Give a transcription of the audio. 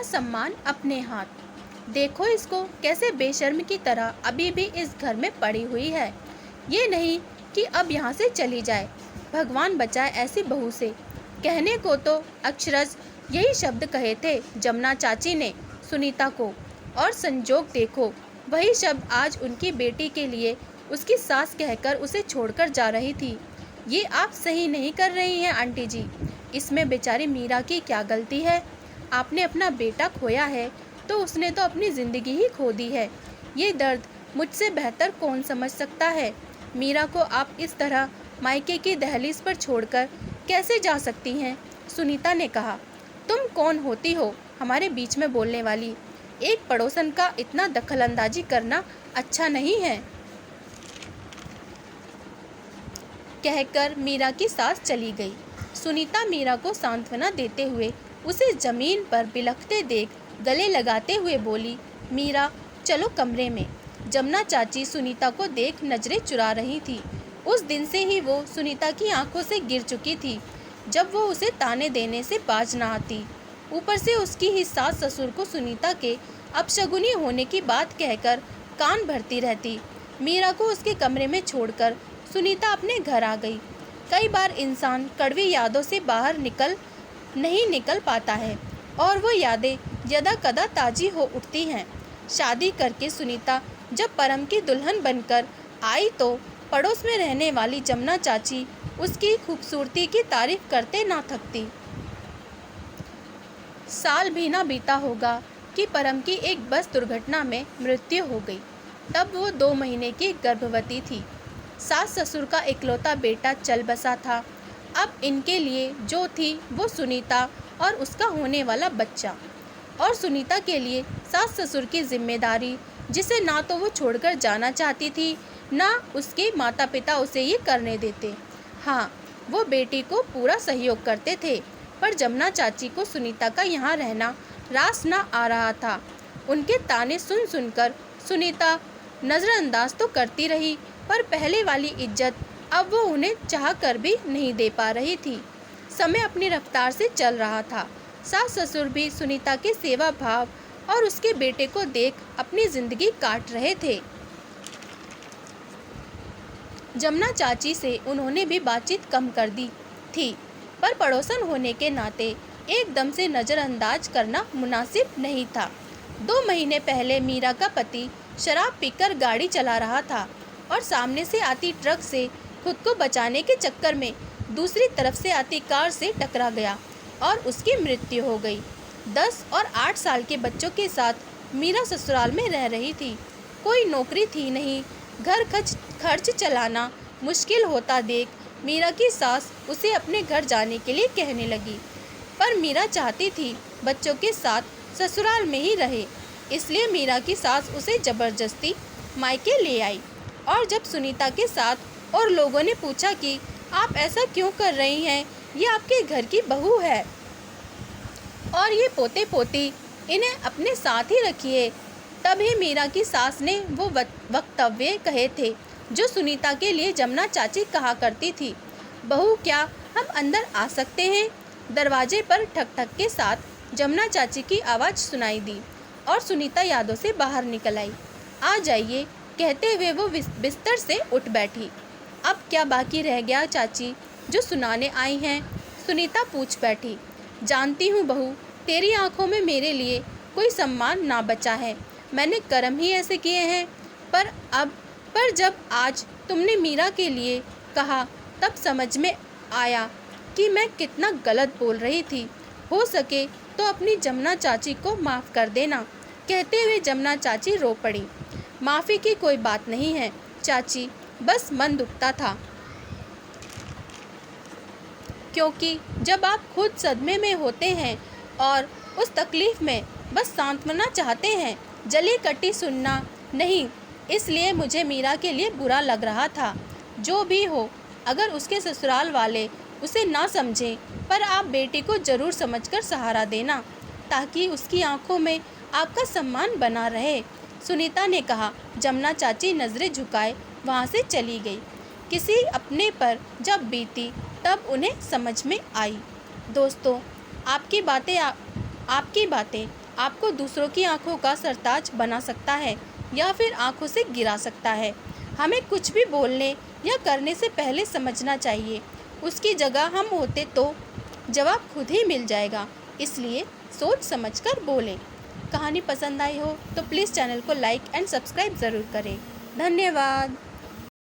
सम्मान अपने हाथ। देखो इसको कैसे बेशर्म की तरह अभी भी इस घर में पड़ी हुई है। ये नहीं कि अब यहाँ से चली जाए। भगवान बचाए ऐसी बहू से। कहने को तो अक्षरश यही शब्द कहे थे जमुना चाची ने सुनीता को, और संजोग देखो वही शब्द आज उनकी बेटी के लिए उसकी सास कहकर उसे छोड़कर जा रही थी। ये आप सही नहीं कर रही हैं आंटी जी। इसमें बेचारी मीरा की क्या गलती है? आपने अपना बेटा खोया है तो उसने तो अपनी ज़िंदगी ही खो दी है। ये दर्द मुझसे बेहतर कौन समझ सकता है? मीरा को आप इस तरह मायके की दहलीज पर छोड़कर कैसे जा सकती हैं? सुनीता ने कहा। तुम कौन होती हो हमारे बीच में बोलने वाली? एक पड़ोसन का इतना दखलंदाजी करना अच्छा नहीं है। कहकर मीरा की सास चली गई। सुनीता मीरा को सांत्वना देते हुए उसे जमीन पर बिलखते देख गले लगाते हुए बोली, मीरा चलो कमरे में। जमुना चाची सुनीता को देख नजरें चुरा रही थी। उस दिन से ही वो सुनीता की आंखों से गिर चुकी थी जब वो उसे ताने देने से बाज ना आती। ऊपर से उसकी ही सास ससुर को सुनीता के अपशगुनी होने की बात कहकर कान भरती रहती। मीरा को उसके कमरे में छोड़कर सुनीता अपने घर आ गई। कई बार इंसान कड़वी यादों से बाहर नहीं निकल पाता है और वो यादें यदा कदा ताजी हो उठती हैं। शादी करके सुनीता जब परम की दुल्हन बनकर आई तो पड़ोस में रहने वाली जमुना चाची उसकी खूबसूरती की तारीफ करते ना थकती। साल भी ना बीता होगा कि परम की एक बस दुर्घटना में मृत्यु हो गई। तब वो 2 महीने की गर्भवती थी। सास ससुर का इकलौता बेटा चल बसा था। अब इनके लिए जो थी वो सुनीता और उसका होने वाला बच्चा, और सुनीता के लिए सास ससुर की जिम्मेदारी जिसे ना तो वो छोड़कर जाना चाहती थी ना उसके माता पिता उसे ये करने देते। हाँ, वो बेटी को पूरा सहयोग करते थे, पर जमुना चाची को सुनीता का यहाँ रहना रास ना आ रहा था। उनके ताने सुन सुनकर सुनीता नज़रअंदाज तो करती रही, पर पहले वाली इज्जत अब वो उन्हें चाह कर भी नहीं दे पा रही थी। समय अपनी रफ्तार से चल रहा था। सास ससुर भी सुनीता के सेवा भाव और उसके बेटे को देख अपनी जिंदगी काट रहे थे। जमुना चाची से उन्होंने भी बातचीत कम कर दी थी, पर पड़ोसन होने के नाते एकदम से नज़रअंदाज करना मुनासिब नहीं था। 2 महीने पहले मीरा का पति शराब पीकर गाड़ी चला रहा था और सामने से आती ट्रक से खुद को बचाने के चक्कर में दूसरी तरफ से आती कार से टकरा गया और उसकी मृत्यु हो गई। 10 और 8 साल के बच्चों के साथ मीरा ससुराल में रह रही थी। कोई नौकरी थी नहीं। घर खर्च चलाना मुश्किल होता देख मीरा की सास उसे अपने घर जाने के लिए कहने लगी, पर मीरा चाहती थी बच्चों के साथ ससुराल में ही रहे। इसलिए मीरा की सास उसे ज़बरदस्ती मायके ले आई। और जब सुनीता के साथ और लोगों ने पूछा कि आप ऐसा क्यों कर रही हैं, ये आपके घर की बहू है और ये पोते पोती इन्हें अपने साथ ही रखिए, तभी मीरा की सास ने वो वक्तव्य कहे थे जो सुनीता के लिए जमुना चाची कहा करती थी। बहू क्या हम अंदर आ सकते हैं? दरवाजे पर ठक ठक के साथ जमुना चाची की आवाज़ सुनाई दी और सुनीता यादों से बाहर निकल आई। आ जाइए, कहते हुए वो बिस्तर से उठ बैठी। अब क्या बाकी रह गया चाची जो सुनाने आई हैं? सुनीता पूछ बैठी। जानती हूँ बहू, तेरी आंखों में मेरे लिए कोई सम्मान ना बचा है। मैंने कर्म ही ऐसे किए हैं। पर जब आज तुमने मीरा के लिए कहा तब समझ में आया कि मैं कितना गलत बोल रही थी। हो सके तो अपनी जमुना चाची को माफ़ कर देना। कहते हुए जमुना चाची रो पड़ी। माफ़ी की कोई बात नहीं है चाची, बस मन दुखता था, क्योंकि जब आप खुद सदमे में होते हैं और उस तकलीफ़ में बस सांत्वना चाहते हैं, जली कटी सुनना नहीं। इसलिए मुझे मीरा के लिए बुरा लग रहा था। जो भी हो, अगर उसके ससुराल वाले उसे ना समझें, पर आप बेटी को ज़रूर समझकर सहारा देना, ताकि उसकी आंखों में आपका सम्मान बना रहे। सुनीता ने कहा। जमुना चाची नज़रें झुकाए वहाँ से चली गई। किसी अपने पर जब बीती तब उन्हें समझ में आई। दोस्तों, आपकी बातें आपको दूसरों की आंखों का सरताज बना सकता है या फिर आंखों से गिरा सकता है। हमें कुछ भी बोलने या करने से पहले समझना चाहिए। उसकी जगह हम होते तो जवाब खुद ही मिल जाएगा। इसलिए सोच समझकर बोलें। कहानी पसंद आई हो तो प्लीज़ चैनल को लाइक एंड सब्सक्राइब ज़रूर करें। धन्यवाद।